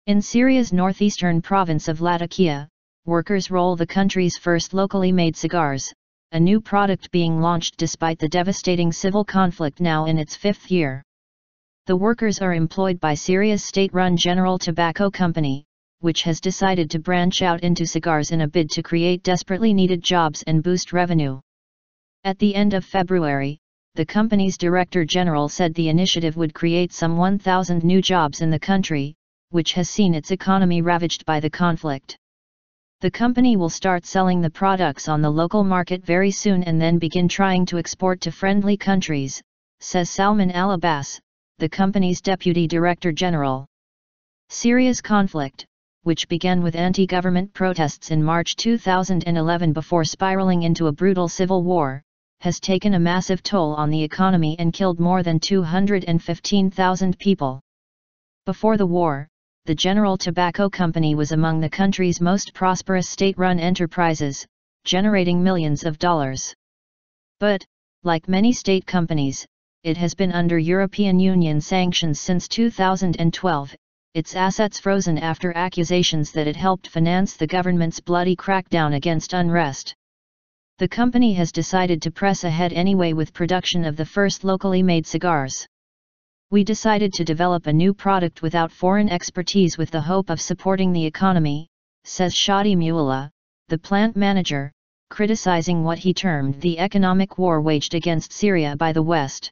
In Syria's northeastern province of Latakia, workers roll the country's first locally made cigars, a new product being launched despite the devastating civil conflict now in its fifth year. The workers are employed by Syria's state-run General Tobacco Company, which has decided to branch out into cigars in a bid to create desperately needed jobs and boost revenue. At the end of February, the company's Director General said the initiative would create some 1,000 new jobs in the country, which has seen its economy ravaged by the conflict. The company will start selling the products on the local market very soon and then begin trying to export to friendly countries, says Salman al-Abbas, the company's Deputy Director General. Syria's conflict, which began with anti-government protests in March 2011 before spiraling into a brutal civil war, has taken a massive toll on the economy and killed more than 215,000 people. Before the war, the General Tobacco Company was among the country's most prosperous state-run enterprises, generating millions of dollars. But, like many state companies, it has been under European Union sanctions since 2012, its assets frozen after accusations that it helped finance the government's bloody crackdown against unrest. The company has decided to press ahead anyway with production of the first locally made cigars. We decided to develop a new product without foreign expertise with the hope of supporting the economy, says Shadi Mullah, the plant manager, criticizing what he termed the economic war waged against Syria by the West.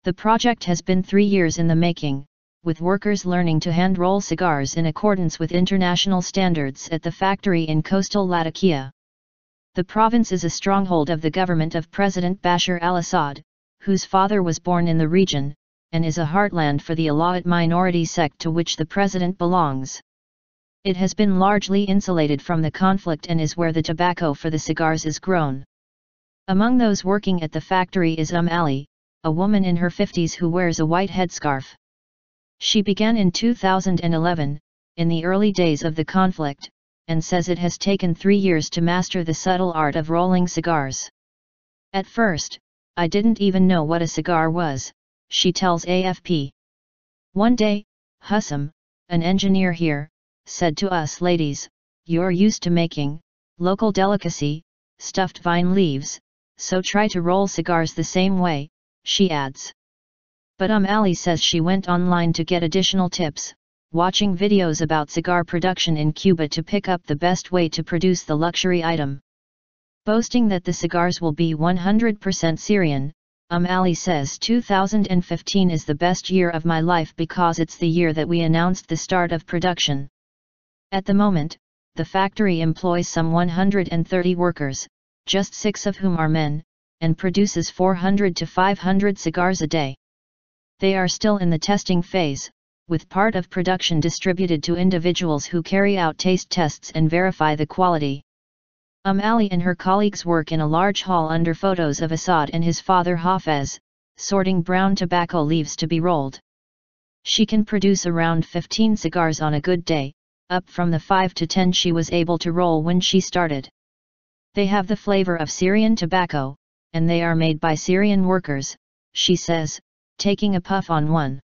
The project has been 3 years in the making, with workers learning to hand-roll cigars in accordance with international standards at the factory in coastal Latakia. The province is a stronghold of the government of President Bashar al-Assad, whose father was born in the region, and is a heartland for the Alawite minority sect to which the president belongs. It has been largely insulated from the conflict and is where the tobacco for the cigars is grown. Among those working at the factory is Ali, a woman in her 50s who wears a white headscarf. She began in 2011, in the early days of the conflict, and says it has taken 3 years to master the subtle art of rolling cigars. At first, I didn't even know what a cigar was, she tells AFP. One day, Hussam, an engineer here, said to us ladies, "You're used to making, local delicacy, stuffed vine leaves, so try to roll cigars the same way," she adds. But Ali says she went online to get additional tips, watching videos about cigar production in Cuba to pick up the best way to produce the luxury item. Boasting that the cigars will be 100% Syrian, Ali says 2015 is the best year of my life because it's the year that we announced the start of production. At the moment, the factory employs some 130 workers, just 6 of whom are men, and produces 400 to 500 cigars a day. They are still in the testing phase, with part of production distributed to individuals who carry out taste tests and verify the quality. Ali and her colleagues work in a large hall under photos of Assad and his father Hafez, sorting brown tobacco leaves to be rolled. She can produce around 15 cigars on a good day, up from the 5 to 10 she was able to roll when she started. They have the flavor of Syrian tobacco, and they are made by Syrian workers, she says, taking a puff on one.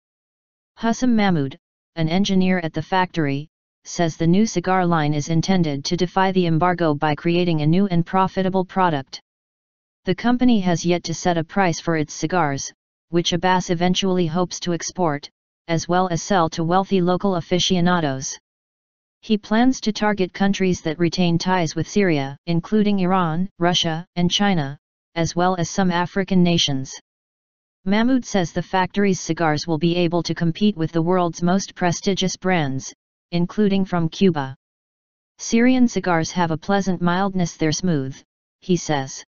Hussam Mahmoud, an engineer at the factory, says the new cigar line is intended to defy the embargo by creating a new and profitable product. The company has yet to set a price for its cigars, which Abbas eventually hopes to export, as well as sell to wealthy local aficionados. He plans to target countries that retain ties with Syria, including Iran, Russia, and China, as well as some African nations. Mahmoud says the factory's cigars will be able to compete with the world's most prestigious brands, including from Cuba. Syrian cigars have a pleasant mildness, they're smooth, he says.